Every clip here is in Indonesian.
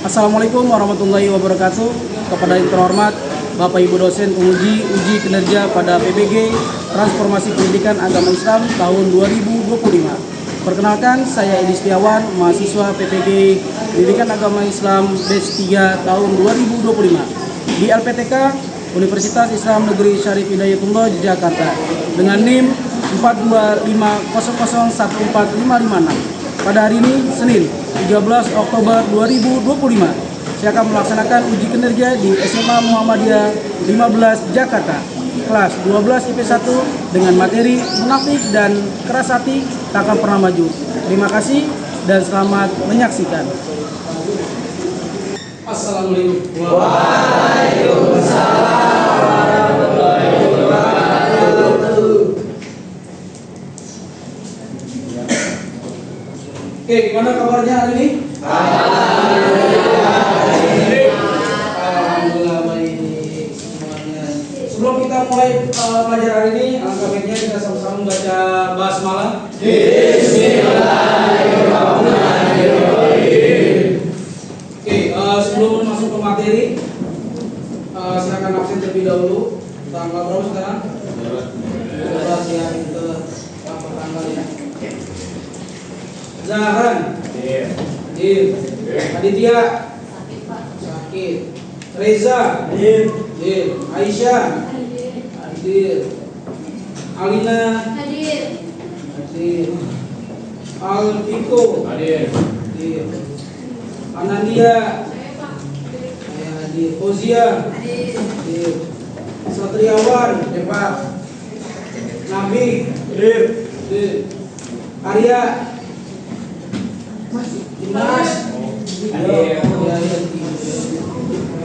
Assalamualaikum warahmatullahi wabarakatuh. Kepada yang terhormat Bapak Ibu dosen penguji uji kinerja pada PPG Transformasi Pendidikan Agama Islam tahun 2025. Perkenalkan, saya Edi Setiawan, mahasiswa PPG Pendidikan Agama Islam batch 3 tahun 2025 di LPTK Universitas Islam Negeri Syarif Hidayatullah Jakarta dengan NIM 42500145556. Pada hari ini, Senin, 13 Oktober 2025, saya akan melaksanakan uji kinerja di SMA Muhammadiyah 15 Jakarta, kelas 12 IP1 dengan materi munafik dan keras hati tak akan pernah maju. Terima kasih dan selamat menyaksikan. Assalamualaikum. Waalaikumsalam warahmatullahi wabarakatuh. Oke, gimana kabarnya hari ini? Alhamdulillah baik semuanya. Sebelum kita mulai pelajaran hari ini, alangkah baiknya kita sama-sama membaca basmalah. Bismillahirrahmanirrahim. Oke, sebelum masuk ke materi, silakan absen terlebih dahulu. Tanggal berapa sekarang? 12 ya, itu apa tanggalnya? Zahran, Hadir. Aditya, sakit. Reza, Hadir. Aisyah, Hadir. Alina, Hadir. Alfiko, Hadir. Anandia, Hadir. Fozia, Hadir. Satriawan, Pak. Nabi, Hadir. Arya, Dimas, Hadir.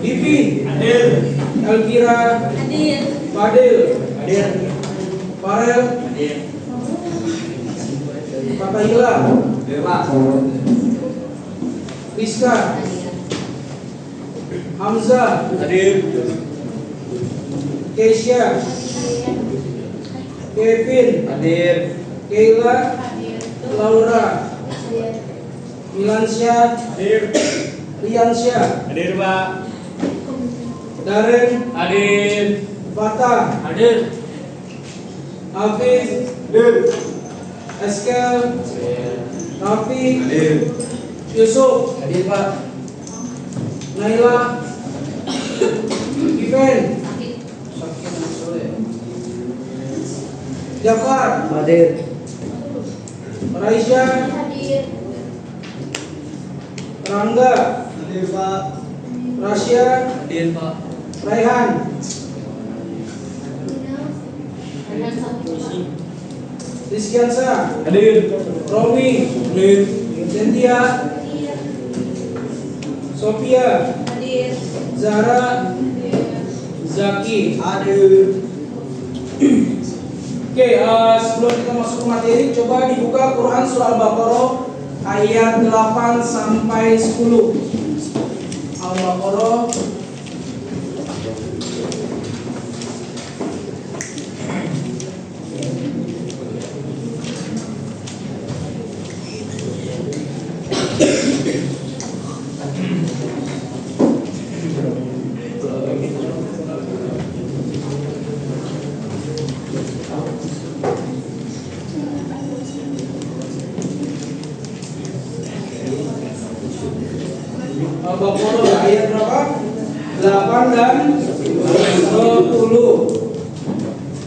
Divi, Hadir. Elvira, Hadir. Fadil, Hadir. Farel, Hadir. Fatahila, Hadir. Rizka, Hamzah, Hadir. Keisha, Kevin, Hadir. Keila, Hadir. Laura, Milansyah, Hadir. Riansyah, Hadir Pak. Darren, Hadir. Fatah, Hadir. Hafiz, Hadir. Eskel, Rafi, Hadir. Yusuf, Hadir Pak. Naila, Iven, Jafar, Hadir. Raisya, Hadir. Rangga, Hadir Pak. Rasya, Hadir Pak. Raihan, Rizkiansa, Hadir. Romi, Hadir. Cynthia, Sophia, Hadir. Zara, Zaki, Hadir. Oke, sebelum kita masuk ke materi, coba dibuka Quran surah Al-Baqarah ayat 8 sampai 10. Al-Baqarah Al-Baqarah ayat berapa? 8 dan 10.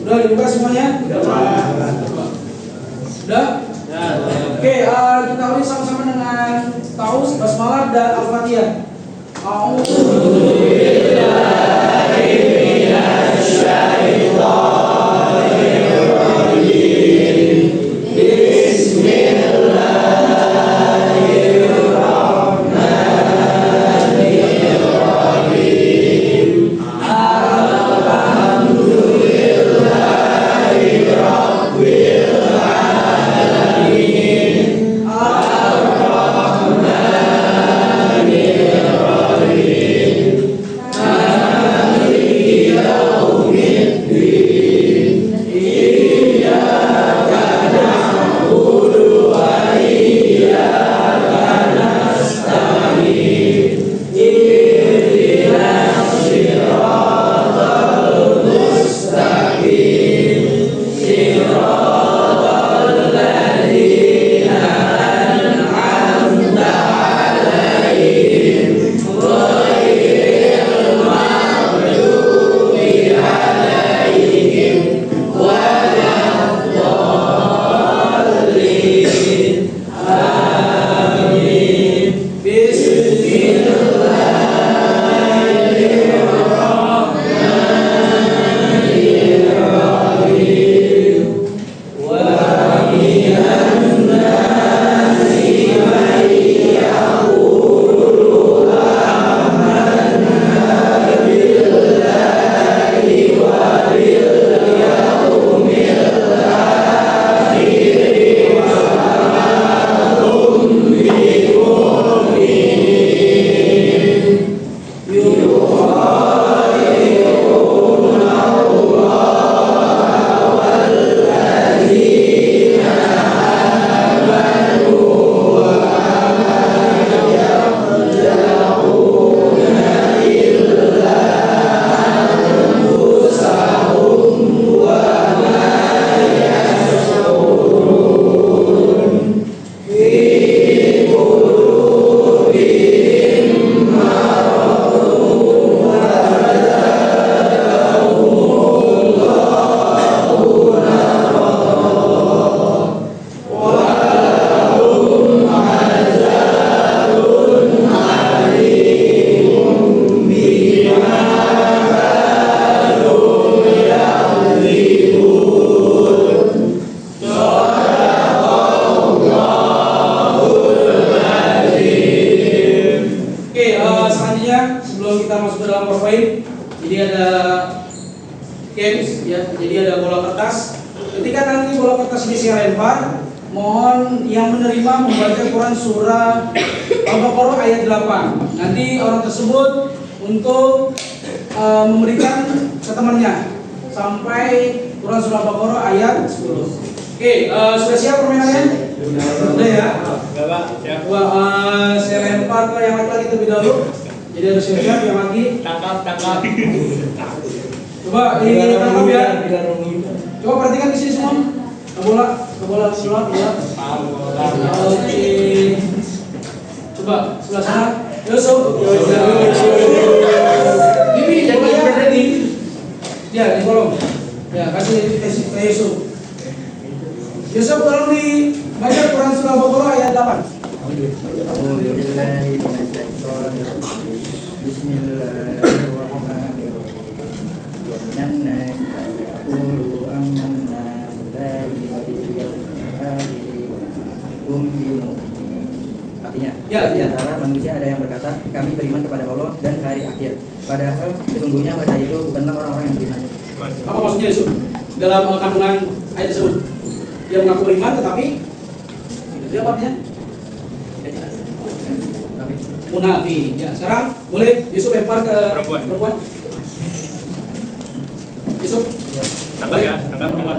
Udah dibuka semuanya? Sudah? Oke, kita ulang sama-sama dengan Taus, Basmalah dan Al-Fatihah. sebelum kita masuk ke dalam PowerPoint, jadi ada games ya, jadi ada bola kertas. Ketika nanti bola kertas ini saya lempar, mohon yang menerima membaca Quran surah Al-Baqarah ayat 8. Nanti orang tersebut untuk memberikan ke temannya sampai Quran surah Al-Baqarah ayat 10. Oke, sudah siap permainannya? Sudah ya? Saya lempar ke yang laki-laki terlebih dahulu. Jadi harus siap yang laki. Tangkap. Coba ditangkap ya. Coba perhatikan di sini semua. Ke bola sulap ya. Oke. Coba sebelah sana. Yusuf. Ini bolanya ada di. Ya di kolom. Ya kasih ke Yusuf. Yusuf tolong dibaca Quran surah Al-Baqarah ayat 8. Artinya, Ya. di antara manusia ada yang berkata, kami beriman kepada Allah dan hari akhir. Padahal sesungguhnya mereka itu bukanlah orang-orang yang beriman. Apa maksudnya Yusuf? Dalam kandungan ayat tersebut, dia mengaku beriman tetapi dia apa artinya? Munafik. Ya, sekarang boleh Yusuf lempar ke perempuan. Yusuf. Tangkap ya, tangkap.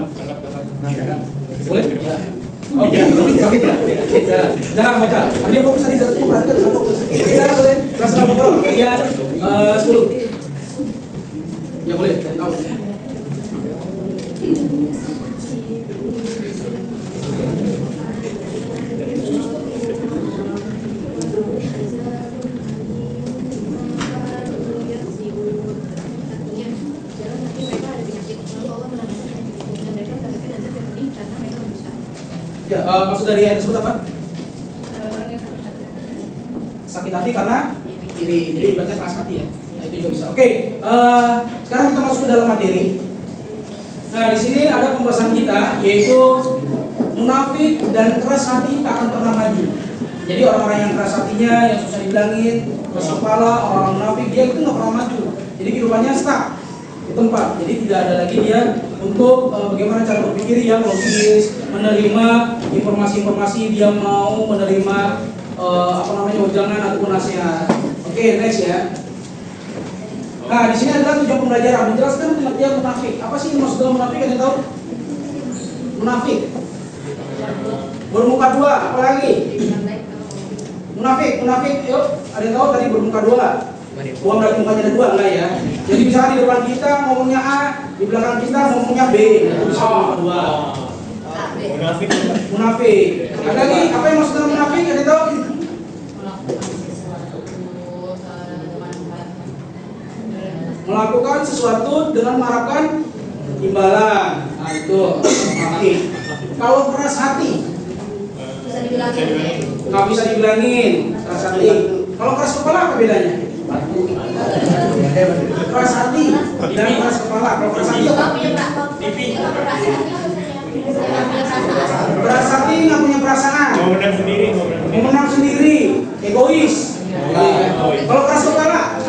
Boleh? Ya. Oke. Jangan baca. Dia fokus tadi satu perhatikan satu fokus. Kita boleh kelas berapa? Ya, 10. Ya boleh. Tahu. Ya, maksud dari ayat tersebut apa? Sakit hati karena iri, jadi baca keras hati ya. Nah, itu juga bisa. Oke, sekarang kita masuk ke dalam materi. Nah, di sini ada pembahasan kita yaitu munafik dan keras hati tak akan pernah maju. Jadi orang-orang yang keras hatinya, yang susah dibilangin, keras kepala, orang munafik dia itu nggak pernah maju. Jadi kehidupannya stuck di tempat. Jadi tidak ada lagi dia untuk bagaimana cara berpikir yang logis, menerima informasi-informasi, dia mau menerima wejangan ataupun nasihat. Oke, next ya. Nah, di sini adalah tujuan pembelajaran menjelaskan pengertian munafik. Apa sih maksud dalam munafik? Ada yang tahu? Munafik bermuka dua, apa lagi? Munafik, yuk. Ada yang tahu tadi bermuka dua? Uang dari mukanya ada dua, enggak ya? Jadi misalnya di depan kita ngomongnya A, di belakang kita ngomongnya B, itu bisa bermuka dua. Munafik. Ada lagi? Apa yang maksud dalam munafik? Ada yang tahu? Melakukan sesuatu dengan mengharapkan imbalan. Nah itu munafik. Kalau keras hati, nggak bisa dibilangin keras hati. Kalau keras kepala apa bedanya? Keras hati dan keras kepala. Kalau keras hati apa? Keras hati nggak punya perasaan. Mau menang sendiri, egois. Kalau keras kepala,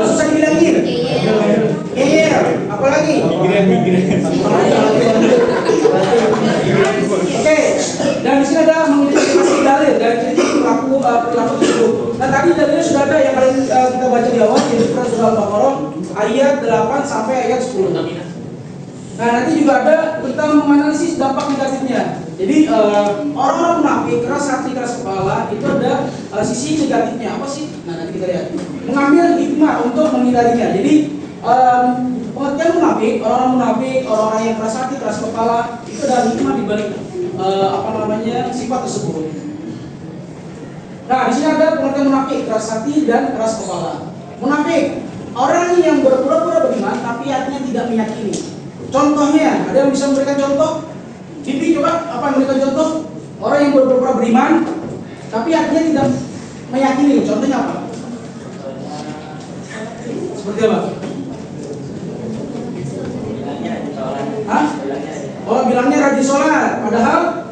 susah dibilangin. Apalagi? Oke, dan di sini ada mengidentifikasi dalil dari perilaku tersebut. Nah tadi dalilnya sudah ada yang paling kita baca di awal, yaitu Quran surah Al-Baqarah ayat 8 sampai ayat 10. Nah nanti juga ada tentang menganalisis dampak negatifnya. Jadi orang-orang munafik, keras hati, keras kepala itu ada sisi negatifnya apa sih? Nah nanti kita lihat. Mengambil hikmah untuk menghindarinya. Jadi pengertian munafik, orang munafik, orang-orang yang keras hati, keras kepala itu ada hikmah di balik sifat tersebut. Nah di sini ada pengertian munafik, keras hati dan keras kepala. Munafik, orang yang berpura-pura beriman tapi hatinya tidak meyakini. Contohnya, ada yang bisa memberikan contoh? Bibi coba apa yang memberikan contoh? Orang yang berpura-pura beriman tapi hatinya tidak meyakini. Contohnya apa? Seperti apa? Hah? Oh bilangnya rajin sholat, padahal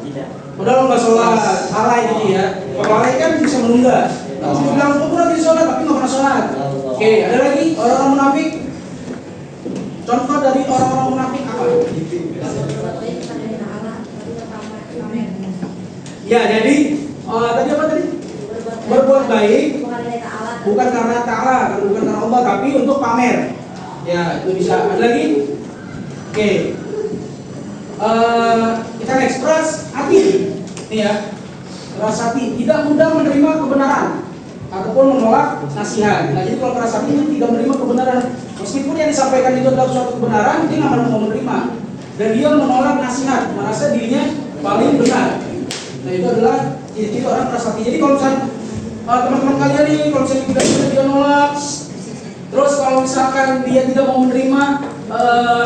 nggak sholat, lalai gitu ya. Kalau lalai kan bisa menunda. Tapi bilang aku rajin sholat tapi nggak pernah sholat. Oke, ada lagi orang-orang munafik. Contoh dari orang-orang munafik apa? Ya, jadi tadi apa tadi? Berbuat baik bukan karena ta'ala, bukan karena Allah, tapi untuk pamer. Ya, itu bisa. Ada lagi? Oke. Kita next, keras hati. Ini ya. Keras hati, tidak mudah menerima kebenaran ataupun menolak nasihat. Nah, jadi kalau keras hati itu tidak menerima kebenaran, meskipun yang disampaikan itu adalah suatu kebenaran, dia nggak mau menerima. Dan dia menolak nasihat, merasa dirinya paling benar. Nah, itu adalah ciri-ciri orang keras hati. Jadi kalau misalnya teman-teman kalian nih, kalau misalnya tidak dia nolak, terus kalau misalkan dia tidak mau menerima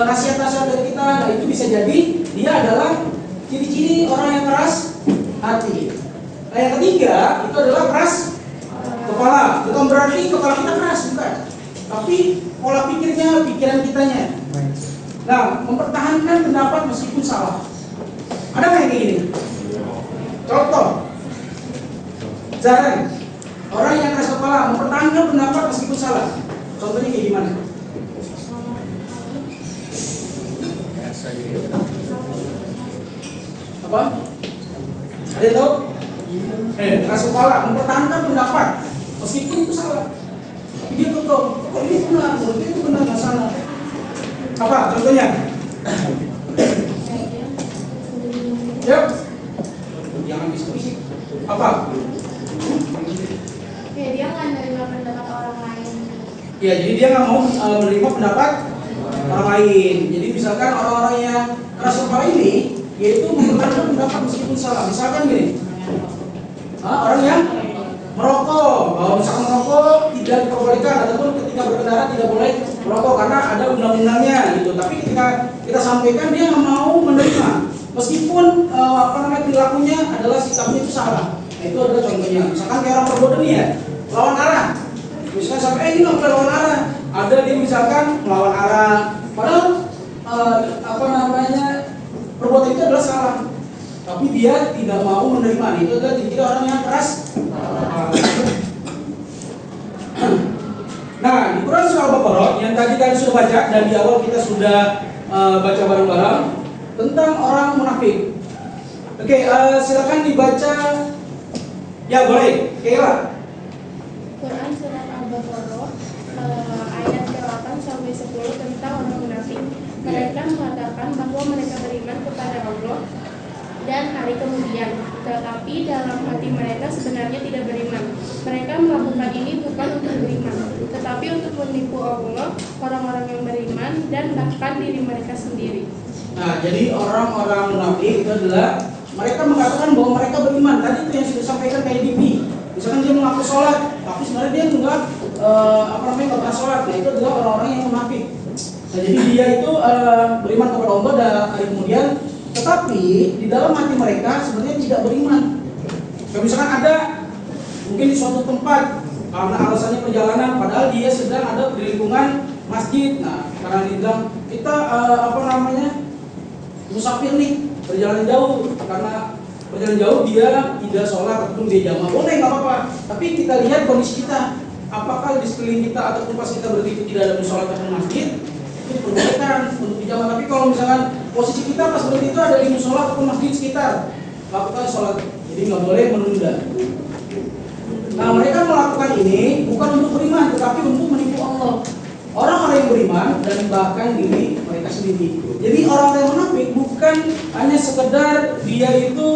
nasihat-nasihat dari kita, nah itu bisa jadi dia adalah ciri-ciri orang yang keras hati. Nah, yang ketiga itu adalah keras kepala. Bukan berarti kepala kita keras, bukan. Tapi pola pikirnya, pikiran kitanya. Nah, mempertahankan pendapat meskipun salah. Ada nggak yang kayak gini? Contoh, jarang orang yang keras kepala mempertahankan pendapat meskipun salah. Contohnya kayak gimana? Apa? Ada yang tahu? Keras kepala mempertahankan pendapat meskipun itu salah. Tapi dia tuh kok ini benar, menurut dia itu benar, nggak salah. Apa? Contohnya? Yuk. Jangan diskusi. Apa? Ya, dia nggak menerima pendapat orang lain. Ya, jadi dia nggak mau menerima pendapat orang lain. Jadi misalkan orang-orang yang keras kepala ini, yaitu mempertahankan pendapat meskipun salah. Misalkan gini, orang yang merokok, bahwa misalkan merokok tidak diperbolehkan ataupun ketika berkendara tidak boleh merokok karena ada undang-undangnya gitu. Tapi ketika kita sampaikan dia nggak mau menerima, meskipun perilakunya adalah sikapnya itu salah. Nah, itu adalah contohnya. Misalkan kayak orang perbodoh nih ya, lawan arah. Misalkan sampai ini nggak boleh lawan arah. Ada dia misalkan melawan arah, padahal perbuatan itu adalah salah. Tapi dia tidak mau menerima. Itu adalah ciri orang yang keras. Nah, di Quran surah Al-Baqarah yang tadi sudah baca dan di awal kita sudah baca bareng-bareng tentang orang munafik. Oke, silakan dibaca. Ya boleh, Kayla. Quran surat Al-Baqarah ayat ke-8 sampai 10 tentang orang munafik. Mereka mengatakan bahwa mereka beriman kepada Allah dan hari kemudian, tetapi dalam hati mereka sebenarnya tidak beriman. Mereka melakukan ini bukan untuk beriman, tetapi untuk menipu Allah, orang-orang yang beriman, dan bahkan diri mereka sendiri. Nah, jadi orang-orang munafik itu adalah mereka mengatakan bahwa mereka beriman. Tadi itu yang sudah disampaikan kayak Bibi. Misalkan dia mengaku sholat, tapi sebenarnya dia enggak nggak pernah sholat. Nah, itu adalah orang-orang yang munafik. Nah, jadi dia itu beriman kepada Allah dan hari kemudian, tetapi di dalam hati mereka sebenarnya tidak beriman. Kalau misalkan ada mungkin di suatu tempat karena alasannya perjalanan, padahal dia sedang ada di lingkungan masjid. Nah, karena dia bilang kita musafir nih, berjalan jauh, karena berjalan jauh dia tidak sholat ataupun dia jamaah, boleh nggak apa-apa. Tapi kita lihat kondisi kita, apakah di sekeliling kita ataupun pas kita berdiri tidak ada sholat ataupun masjid, itu diperbolehkan untuk dijamaah. Tapi kalau misalkan posisi kita pas berdiri itu ada di musola ataupun masjid sekitar, lakukan sholat. Jadi nggak boleh menunda. Nah, mereka melakukan ini bukan untuk beriman, tetapi untuk menipu Allah. Orang-orang yang beriman dan bahkan diri mereka sendiri. Jadi orang yang munafik bukan hanya sekedar dia itu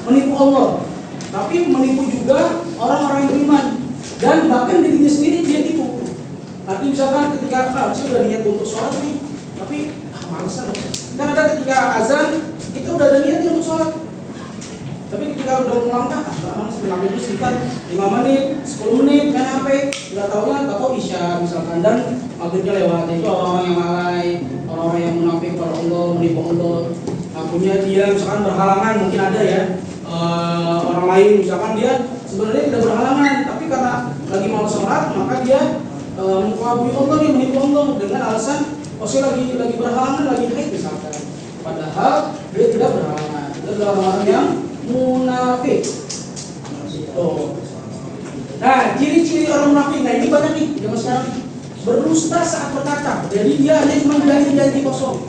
menipu Allah, tapi menipu juga orang-orang yang beriman dan bahkan dirinya sendiri dia tipu. Nanti misalkan ketika saya sudah niat untuk sholat nih, tapi males kan? Kan ada ketika azan kita udah ada niat untuk sholat. Tapi ketika udah melangkah, melangkah itu sekitar 5 menit, 10 menit, kan HP, nggak tahu isya misalkan, dan maghribnya lewat. Itu orang-orang yang lalai, orang-orang yang munafik kepada Allah, menipu Allah. Akhirnya dia misalkan berhalangan, mungkin ada ya orang lain misalkan dia sebenarnya tidak berhalangan, tapi karena lagi mau sholat, maka dia mengabui Allah nih, menipu Allah dengan alasan saya lagi berhalangan, lagi haid misalkan. Padahal dia tidak berhalangan. Itu adalah orang-orang yang munafik. Tuh. Nah, ciri-ciri orang munafik, nah ini banyak nih zaman sekarang nih. Berdusta saat berkata, jadi dia hanya cuma janji-janji kosong,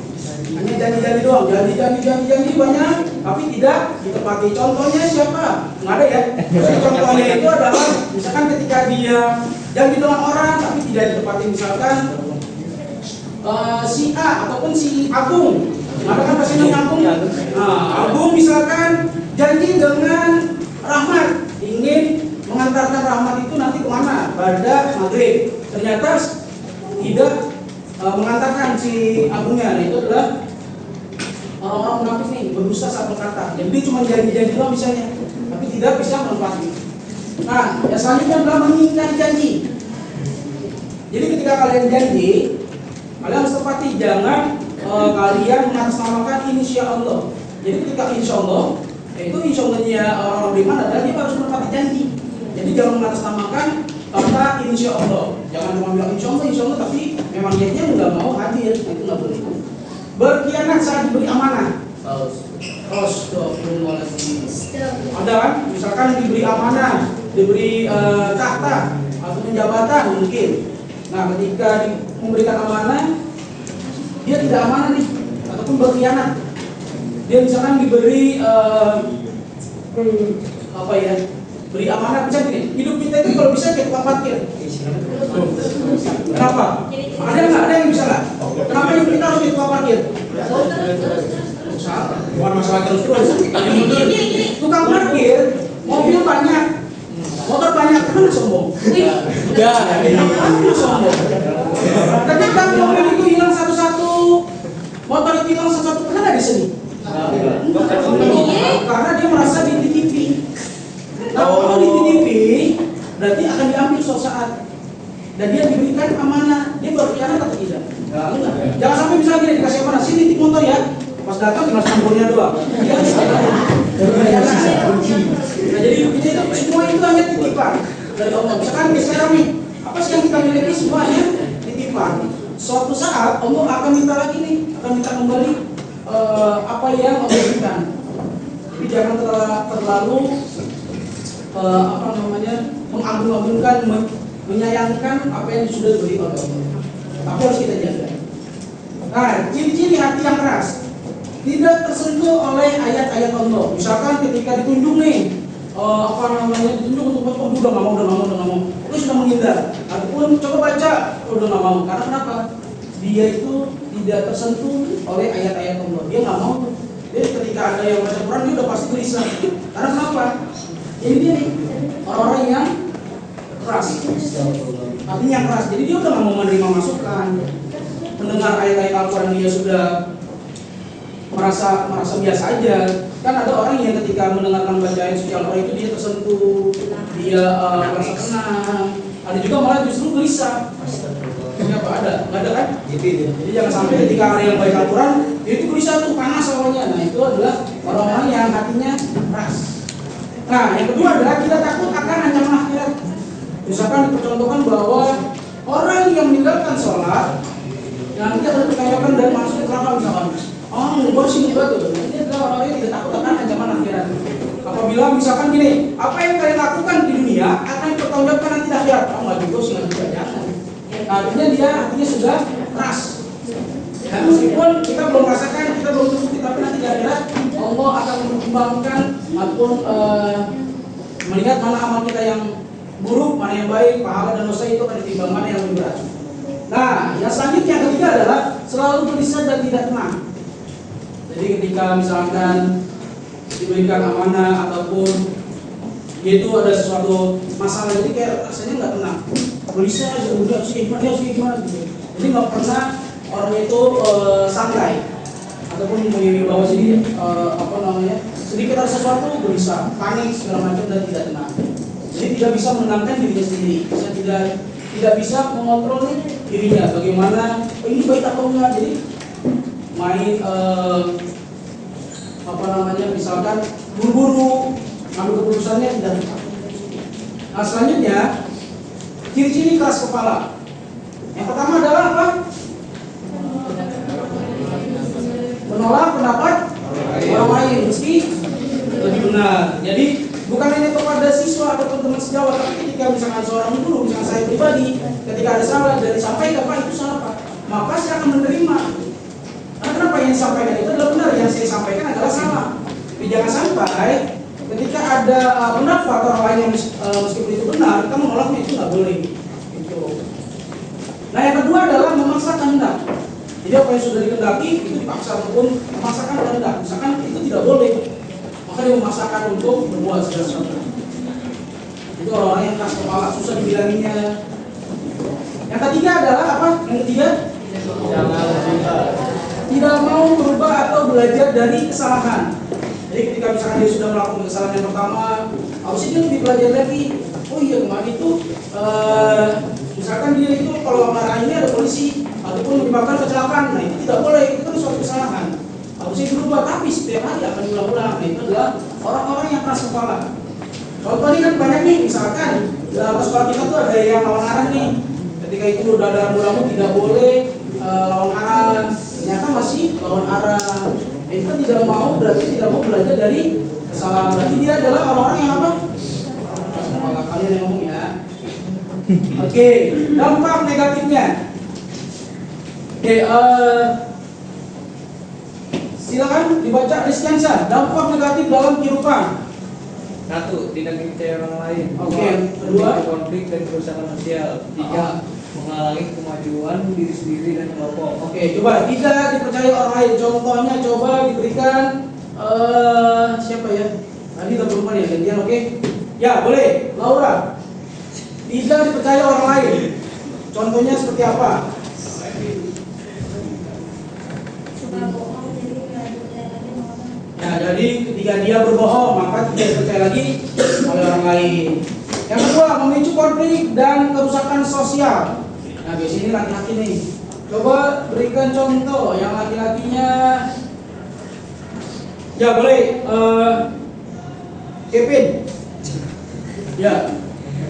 hanya janji-janji doang, janji banyak, tapi tidak ditepati. Contohnya siapa? Nggak ada ya. Jadi contohnya itu adalah misalkan ketika dia janji dengan orang tapi tidak ditepati, misalkan si A ataupun si Agung, ada kan pasti Agung. Nah, Agung misalkan janji dengan Rahmat, ingin mengantarkan Rahmat itu nanti kemana? Pada maghrib. Ternyata tidak mengantarkan si Agungnya. Nah, itu adalah orang-orang munafik nih, berdusta saat berkata. Jadi dia cuma janji-janji doang misalnya, tapi tidak bisa menepati. Nah, yang selanjutnya adalah mengingkari janji. Jadi ketika kalian janji, kalian harus tepati, jangan kalian mengatasnamakan insya Allah. Jadi ketika insya Allah, itu insya Allahnya orang beriman adalah dia harus menepati janji. Jadi jangan mengatasnamakan kata insya Allah. Jangan cuma bilang insya Allah, tapi memang niatnya nggak mau hadir, itu nggak boleh. Berkhianat saat diberi amanah. Ada kan? Misalkan diberi amanah, diberi tahta atau jabatan mungkin. Nah, ketika memberikan amanah, dia tidak amanah nih, ataupun berkhianat. Dia misalkan diberi apa ya? Beri amanah bisa gini. Hidup kita itu kalau bisa kayak tukang parkir. Kenapa? Ada yang bisa nggak? Kenapa hidup kita harus kayak tukang parkir? Bukan masalah terus. Tukang parkir, mobil banyak, motor banyak, kan sombong. Sombong. Ketika mobil itu hilang satu-satu, motor itu hilang satu-satu, kan ada di sini. Karena dia merasa dititipi. Nah, kalau dititipi, berarti akan diambil suatu saat. Dan dia diberikan amanah, dia berkhianat atau tidak? Enggak. Jangan sampai misalnya dia dikasih amanah, sini titip motor ya. Pas datang tinggal sampulnya doang. Dia berkhianat. Nah, jadi itu semua itu hanya titipan dari Allah. Misalkan sekarang nih, apa sih yang kita miliki semuanya titipan. Suatu saat Allah akan minta lagi nih, akan minta kembali apa yang Allah berikan. Tapi jangan terlalu mengagung-agungkan, menyayangkan apa yang sudah diberi oleh Allah. Tapi harus kita jaga. Nah, ciri-ciri hati yang keras, tidak tersentuh oleh ayat-ayat Allah. Misalkan ketika ditunjuk nih, ditunjuk untuk udah nggak mau, itu sudah menghindar. Ataupun coba baca, udah nggak mau. Karena kenapa? Dia itu tidak tersentuh oleh ayat-ayat Allah. Dia nggak mau. Jadi ketika ada yang baca Quran, dia udah pasti gelisah. Karena kenapa? Jadi dia nih orang-orang yang keras, hatinya yang keras. Jadi dia udah nggak mau menerima masukan, mendengar ayat-ayat Al-Quran dia sudah merasa biasa aja. Kan ada orang yang ketika mendengarkan bacaan suci Al-Quran itu dia tersentuh, dia merasa tenang. Ada juga malah justru gelisah. Kenapa ada? Nggak ada kan? Jadi jangan sampai ketika ada yang baca Al-Quran, dia itu gelisah tuh, panas awalnya. Nah, itu adalah orang-orang yang hatinya keras. Nah, yang kedua adalah kita takut akan ancaman akhirat. Misalkan dipercontohkan bahwa orang yang meninggalkan sholat, nanti akan dipertanyakan dan masuk neraka misalkan. Gue sih enggak tuh. Ini adalah orang yang tidak takut akan ancaman akhirat. Apabila misalkan gini, apa yang kalian lakukan di dunia akan dipertanggungjawabkan nanti di akhirat. Nggak juga sih, nggak juga, jangan. Nah, artinya dia hatinya sudah keras. Dan meskipun kita belum merasakan, kita belum terbukti, tapi nanti di akhirat Allah akan mempertimbangkan ataupun melihat mana amal kita yang buruk, mana yang baik, pahala dan dosa itu akan ditimbang mana yang lebih berat. Nah, yang selanjutnya yang ketiga adalah selalu gelisah dan tidak tenang. Jadi ketika misalkan diberikan amanah ataupun yaitu ada sesuatu masalah, jadi kayak rasanya nggak tenang, gelisah, udah sih gimana gitu. Jadi nggak pernah orang itu santai ataupun membawa sedikit sedikit ada sesuatu gelisah, panik segala macam dan tidak tenang. Jadi tidak bisa menenangkan dirinya sendiri, tidak bisa mengontrol dirinya bagaimana ini baik atau enggak. Jadi main misalkan buru-buru ambil keputusannya tidak tepat. Nah, selanjutnya ciri-ciri keras kepala. Yang pertama adalah apa? Menolak pendapat orang lain meski lebih benar. Benar. Jadi bukan hanya kepada siswa ataupun teman sejawat, tapi ketika misalkan seorang guru, misalkan saya pribadi, ketika ada salah dan disampaikan, Pak itu salah Pak, maka saya akan menerima. Karena kenapa yang disampaikan itu adalah benar, yang saya sampaikan adalah salah. Jadi jangan sampai ketika ada pendapat orang lain yang meskipun itu benar, kita menolaknya, itu nggak boleh. Gitu. Nah yang kedua adalah memaksakan kehendak. Jadi apa yang sudah dikehendaki itu dipaksa ataupun memaksakan kehendak. Misalkan itu tidak boleh, maka dia memaksakan untuk berbuat segala sesuatu. Itu orang-orang yang keras kepala, susah dibilanginya. Yang ketiga adalah apa? Yang ketiga, tidak mau berubah atau belajar dari kesalahan. Jadi ketika misalkan dia sudah melakukan kesalahan yang pertama, harusnya dia lebih belajar lagi. Oh iya kemarin itu, misalkan dia itu kalau marah ini ada polisi ataupun menyebabkan kecelakaan, nah itu tidak boleh, itu kan suatu kesalahan. Harusnya berubah, tapi setiap hari akan diulang-ulang. Nah itu adalah orang-orang yang keras kepala. Contoh ini kan banyak nih, misalkan dalam sekolah kita tuh ada yang lawan arah nih. Ketika itu udah dalam undang tidak boleh lawan arah, ternyata masih lawan arah. Itu kan tidak mau, berarti tidak mau belajar dari kesalahan. Berarti dia adalah orang-orang yang apa? Kepala kalian yang ngomong ya. Oke, dampak negatifnya. Oke, silakan dibaca Rizkiansyah. Dampak negatif dalam kehidupan. 1. Tidak dipercaya orang lain. Oke. 2. Konflik dan kerusakan sosial. 3. Menghalangi kemajuan diri sendiri dan kelompok. Oke, coba tidak dipercaya orang lain. Contohnya coba diberikan siapa ya? Tadi udah berumah ya, gantian oke? Ya, boleh. Laura. Tidak dipercaya orang lain. Contohnya seperti apa? Suka bohong, jadi nggak percaya lagi sama orang. Nah, jadi ketika dia berbohong, maka tidak dipercaya lagi oleh orang lain. Yang kedua, memicu konflik dan kerusakan sosial. Nah, biasanya ini laki-laki nih. Coba berikan contoh yang laki-lakinya. Ya, boleh. Kevin. Ya.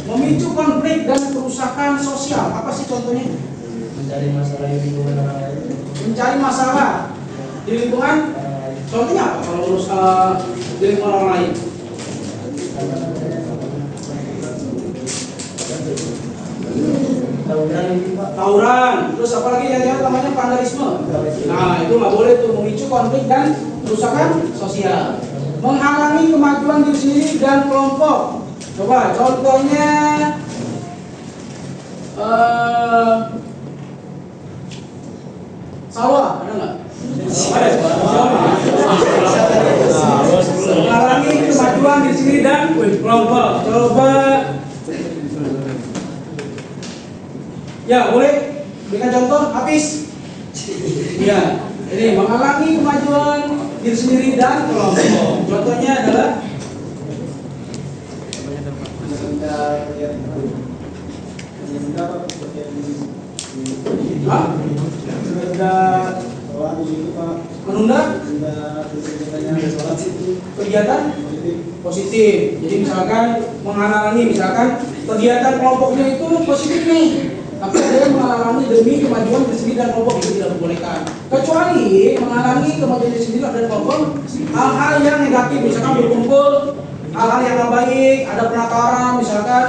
Memicu konflik dan kerusakan sosial. Apa sih contohnya? Mencari masalah di lingkungan orang lain. Mencari masalah di lingkungan. Contohnya apa kalau urus di lingkungan orang lain? Tawuran. Terus apa lagi yang namanya vandalisme? Nah itu nggak boleh tuh, memicu konflik dan kerusakan sosial. Menghalangi kemajuan diri sendiri dan kelompok. Coba contohnya Salwa, ada nggak? Menghalangi kemajuan diri sendiri dan kelompok. Coba. Ya, boleh berikan contoh, habis. Ya, ini menghalangi kemajuan diri sendiri dan kelompok. Contohnya adalah menunda kegiatan positif. Jadi misalkan menghalangi, misalkan kegiatan kelompoknya itu positif nih, tapi ada yang menghalangi demi kemajuan diri sendiri dan kelompok, itu tidak dibolehkan. Kecuali menghalangi kemajuan diri sendiri dan kelompok hal-hal yang negatif, misalkan berkumpul, hal-hal yang tidak baik, ada penataran, misalkan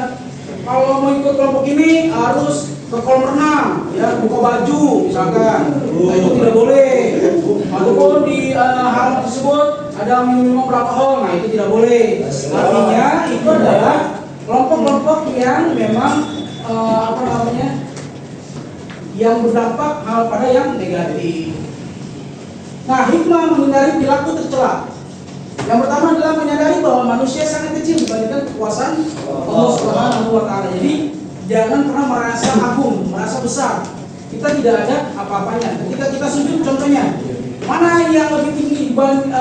kalau mau ikut kelompok ini harus ke kolam renang, ya buka baju, misalkan, nah, itu tidak boleh. Ataupun di hal tersebut ada minimum beralkohol, nah itu tidak boleh. Artinya itu adalah kelompok-kelompok yang memang yang berdampak hal pada yang negatif. Nah, hikmah menghindari perilaku tercela. Yang pertama adalah menyadari bahwa manusia sangat kecil dibandingkan kekuasaan Allah Subhanahu wa Ta'ala. Jadi jangan pernah merasa agung, merasa besar. Kita tidak ada apa-apanya. Ketika kita sujud, contohnya, mana yang lebih tinggi dibanding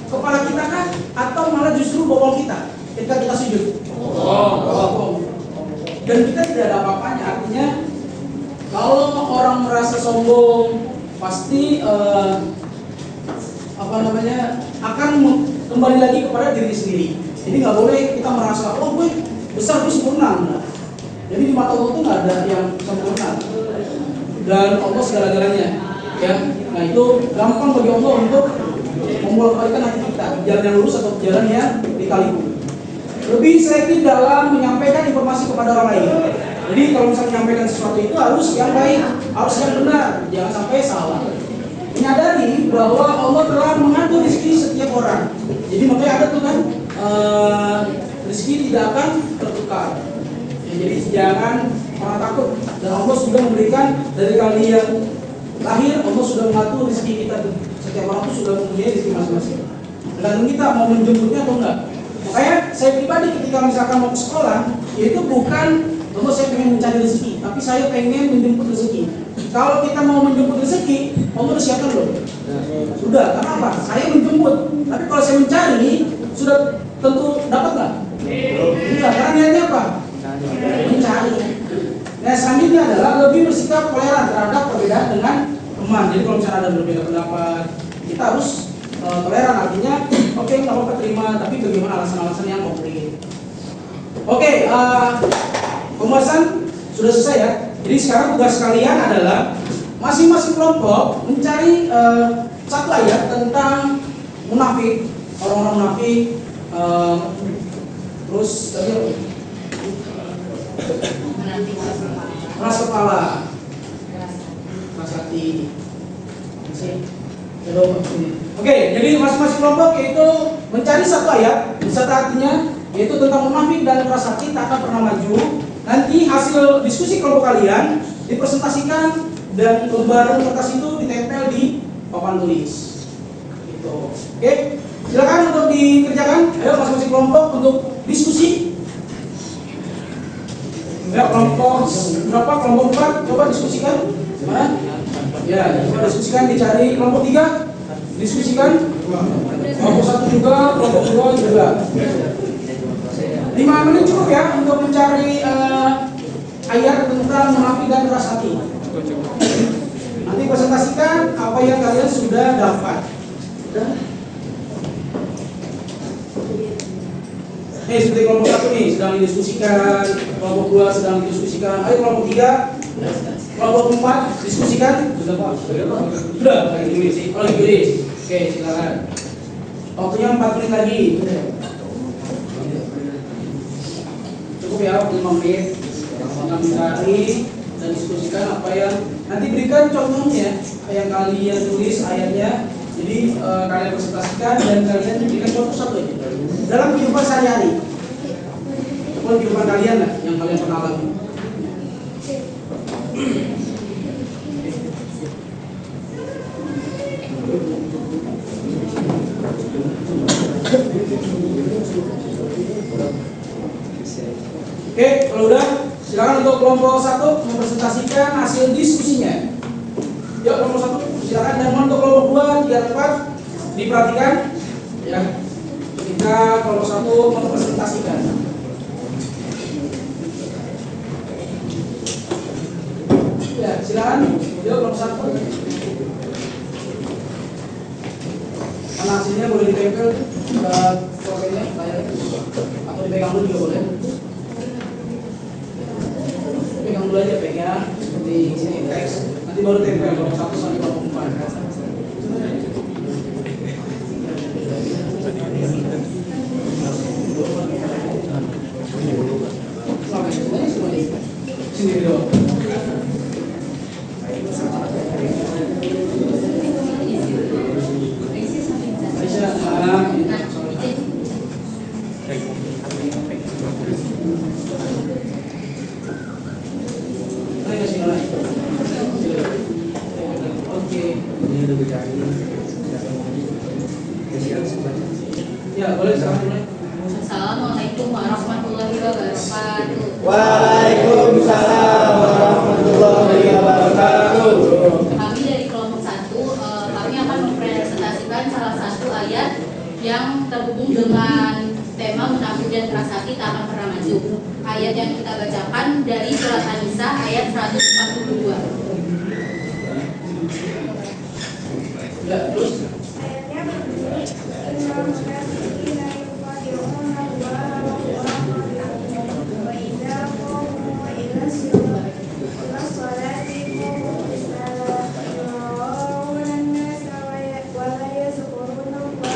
kepala kita kan? Atau malah justru bokong kita ketika kita sujud? Bokong. Dan kita tidak ada apa-apanya. Artinya kalau orang merasa sombong, pasti akan kembali lagi kepada diri sendiri. Jadi nggak boleh kita merasa, oh gue besar, gue sempurna. Enggak. Jadi di mata Allah itu nggak ada yang sempurna. Dan Allah segala-galanya. Ya, nah itu gampang bagi Allah untuk membolak-balikan hati kita, jalan yang lurus atau jalan yang dikaliku. Lebih selektif dalam menyampaikan informasi kepada orang lain. Jadi kalau misalnya menyampaikan sesuatu itu harus yang baik, harus yang benar, jangan sampai salah. Menyadari bahwa Allah telah mengatur rezeki setiap orang. Jadi makanya ada tuh kan rezeki tidak akan tertukar. Ya, jadi jangan pernah takut. Dan Allah sudah memberikan dari kalian lahir, Allah sudah mengatur rezeki kita. Setiap orang itu sudah mempunyai rezeki masing-masing. Tergantung kita mau menjemputnya atau enggak. Makanya saya pribadi ketika misalkan mau ke sekolah, itu bukan saya pengen mencari rezeki, tapi saya pengen menjemput rezeki. Kalau kita mau menjemput rezeki, Allah udah siapkan loh. Sudah, karena apa? Saya menjemput. Tapi kalau saya mencari, sudah tentu dapat nggak? Enggak, karena niatnya apa? Mencari. Nah, selanjutnya adalah lebih bersikap toleran terhadap perbedaan dengan teman. Jadi kalau misalnya ada berbeda pendapat, kita harus toleran, artinya oke, nggak apa-apa terima, tapi bagaimana alasan-alasan yang konkret. Oke, pembahasan sudah selesai ya. Jadi sekarang tugas kalian adalah masing-masing kelompok mencari satu ayat tentang munafik, orang-orang munafik, terus tadi keras kepala, keras hati. Oke, jadi masing-masing kelompok yaitu mencari satu ayat, beserta artinya, yaitu tentang munafik dan keras hati tak akan pernah maju. Nanti hasil diskusi kelompok kalian dipresentasikan dan lembaran kertas itu ditempel di papan tulis. Gitu. Oke, silakan untuk dikerjakan. Ayo masing-masing kelompok untuk diskusi. Ya, kelompok berapa? Kelompok 4, coba diskusikan. Mana? Ya, coba diskusikan, dicari kelompok 3. Diskusikan. Kelompok 1 juga, kelompok 2 juga. 5 menit cukup ya untuk mencari ayat tentang munafik dan keras hati. Nanti presentasikan apa yang kalian sudah dapat. Nih, seperti kelompok 1 nih sedang didiskusikan, kelompok 2 sedang didiskusikan. Ayo kelompok 3, kelompok 4 diskusikan. Sudah Pak? Sudah. Lagi tulis. Oke, silakan. Waktunya 4 menit lagi. Cukup ya, 5 menit. Kita mencari dan diskusikan apa yang nanti berikan contohnya yang kalian tulis ayatnya. Jadi kalian presentasikan dan kalian berikan contoh satu aja dalam kehidupan sehari-hari. Kehidupan kalian lah yang kalian pernah alami. Oke, kalau udah silakan untuk kelompok 1 mempresentasikan hasil diskusinya. Yuk kelompok 1 silakan, dan untuk kelompok 2, 3, 4 diperhatikan ya. Ketika kelompok 1 mempresentasikan. Ya, silakan. Yuk kelompok 1. Karena hasilnya boleh ditempel ke pokoknya layar atau dipegang dulu juga boleh. Pegang dulu aja, pegang seperti sini teks, nanti baru tempel kelompok 1 sampai kelompok 4. Sini dulu. Ya, boleh sekarang mulai. Assalamualaikum warahmatullahi wabarakatuh. Waalaikumsalam warahmatullahi wabarakatuh. Kami dari kelompok 1, kami akan mempresentasikan salah satu ayat yang terhubung dengan tema munafik dan keras hati tak akan pernah maju. Ayat yang kita bacakan dari surat An-Nisa ayat 142. Ya, terus. Ayatnya berbunyi, innal munafiqina yukhadi'una Allaha wa huwa khadi'uhum wa idza qamu ila sholati qamu kusala yura'una an-nasa wa la yadhkuruna Allaha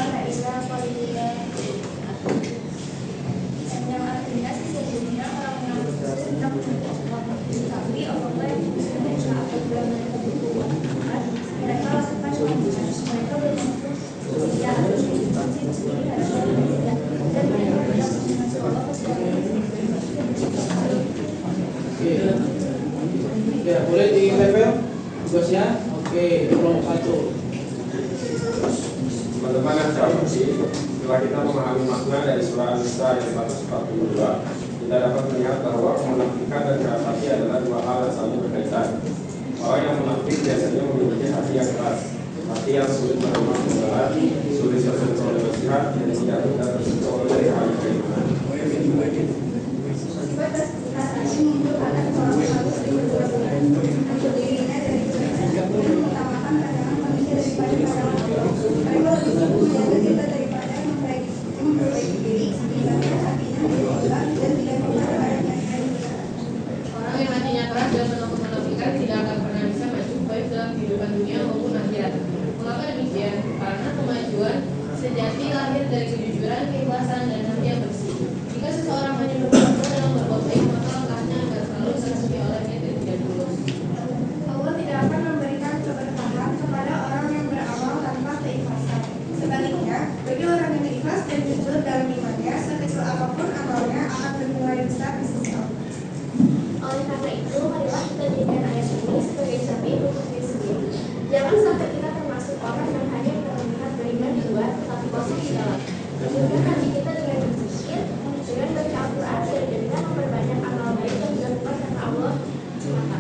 Boleh di level tugasnya. Oke, kelompok 1. Teman-teman yang saya hormati, setelah kita memahami makna dari surah An-Nisa ayat 142, kita dapat melihat bahwa kemunafikan dan keras hati adalah dua hal yang saling berkaitan. Orang yang munafik biasanya memiliki hati yang keras, hati yang sulit menerima kebenaran, sulit tersentuh oleh nasihat, dan tidak mudah tersentuh oleh hal keimanan. Orang yang hatinya keras dan penuh kemunafikan tidak akan pernah bisa maju baik dalam kehidupan dunia maupun akhirat. Mengapa demikian? Karena kemajuan sejati lahir dari kejujuran, keikhlasan, dan hati yang bersih. Jika seseorang hanya berbuat dalam berbuat baik, maka langkahnya akan selalu dirasuki olehnya dan tidak lurus. Allah tidak akan memberikan keberkahan kepada orang yang beramal tanpa keikhlasan. Sebaliknya, bagi orang yang ikhlas dan jujur dalam imannya, sekecil apapun amalnya akan bernilai besar di sisi Allah. Oleh karena itu, marilah kita jadikan ayat ini sebagai cermin untuk diri sendiri. Jangan sampai kita termasuk orang yang hanya melihat beriman di luar, tetapi kosong di dalam. Jujurkan hati kita dengan berzikir, dengan baca Al-Quran, dan dengan memperbanyak amal baik yang dilakukan karena Allah semata.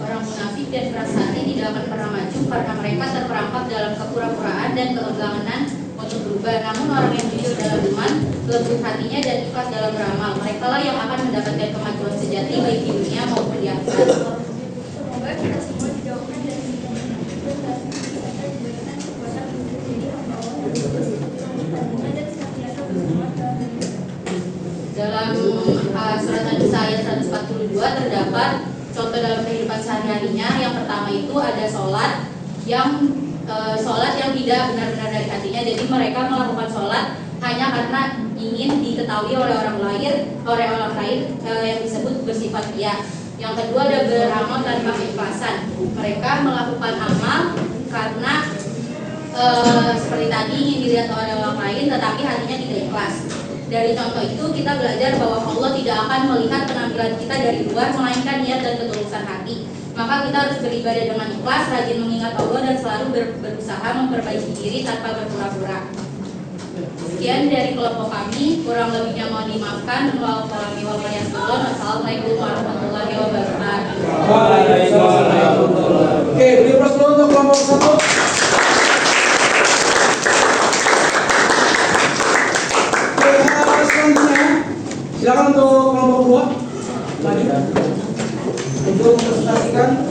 Orang munafik dan keras hati tidak akan pernah maju karena mereka terperangkap dalam kepura-puraan dan keengganan untuk berubah. Namun orang yang jujur dalam iman, lembut hatinya dan ikhlas dalam beramal, mereka lah yang akan mendapatkan kemajuan sejati baik di dunia maupun di akhirat. Semoga kita semua dijauhkan dari sikap dan diberikan kekuatan untuk menjadi hamba Allah yang bertandingan dan senantiasa bersemangat dalam Dalam surat An-Nisa ayat 142 terdapat contoh dalam kehidupan sehari-harinya. Yang pertama itu ada sholat yang tidak benar-benar dari hatinya. Jadi mereka melakukan sholat hanya karena ingin diketahui oleh orang lain yang disebut bersifat riya. Yang kedua ada beramal tanpa keikhlasan. Mereka melakukan amal karena seperti tadi ingin dilihat oleh orang lain, tetapi hatinya tidak ikhlas. Dari contoh itu kita belajar bahwa Allah tidak akan melihat penampilan kita dari luar, melainkan niat dan ketulusan hati. Maka kita harus beribadah dengan ikhlas, rajin mengingat Allah, dan selalu berusaha memperbaiki diri tanpa berpura-pura. Sekian dari kelompok kami, kurang lebihnya mohon dimaafkan. Wassalamualaikum warahmatullahi wabarakatuh. Oke, beri aplaus dulu untuk kelompok 1. Selanjutnya, silakan untuk kelompok 2 maju untuk mempresentasikan.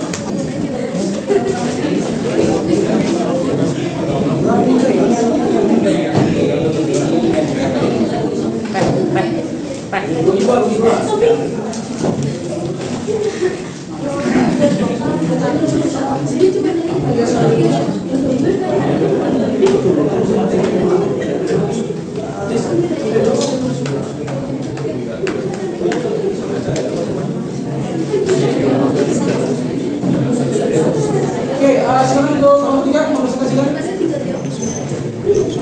Oke, sekarang untuk kelompok 3 mempresentasikan.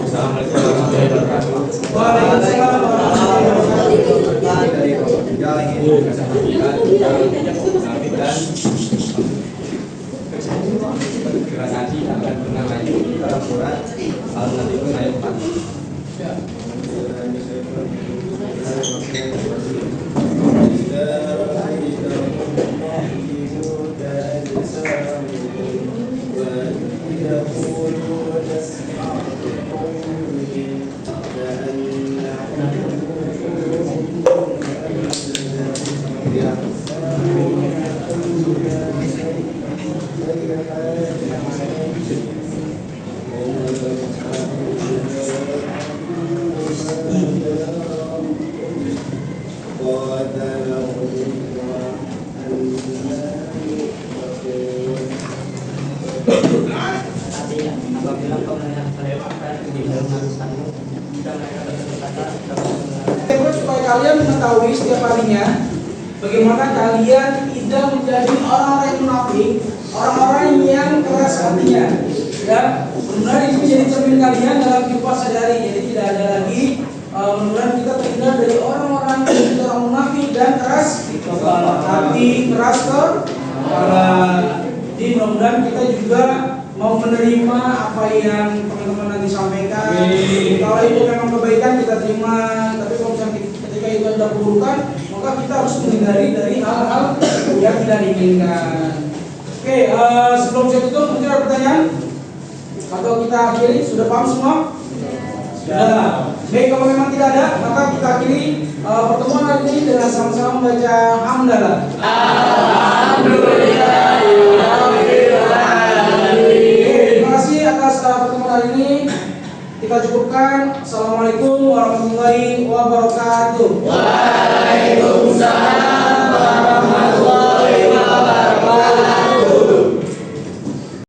Assalamualaikum warahmatullahi wabarakatuh. Waalaikumsalam warahmatullahi wabarakatuh. Dari kelompok 3 ingin menyampaikan munafik dan keras hati akan pernah maju dalam surat Al-Munafiqun ayat 4. Supaya kalian mengetahui setiap harinya bagaimana kalian tidak menjadi orang-orang yang munafik, orang-orang yang keras hatinya. Ya, benar ini menjadi cermin kalian dalam kehidupan sehari-hari. Jadi tidak ada lagi mudah-mudahan kita terhindar dari orang-orang yang menjadi orang munafik dan keras hati, keras Jadi mudah-mudahan kita juga mau menerima apa yang teman-teman nanti sampaikan. Kalau itu memang kebaikan kita terima, tapi kalau misalnya ketika itu ada keburukan, maka kita harus menghindari dari hal-hal yang tidak diinginkan. Oke, sebelum saya tutup mungkin ada pertanyaan atau kita akhiri? Sudah paham semua? Sudah. Baik, kalau memang tidak ada, maka kita akhiri pertemuan hari ini dengan sama-sama membaca hamdalah. Terima kasih atas pertemuan hari ini. Kita cukupkan. Assalamualaikum warahmatullahi wabarakatuh.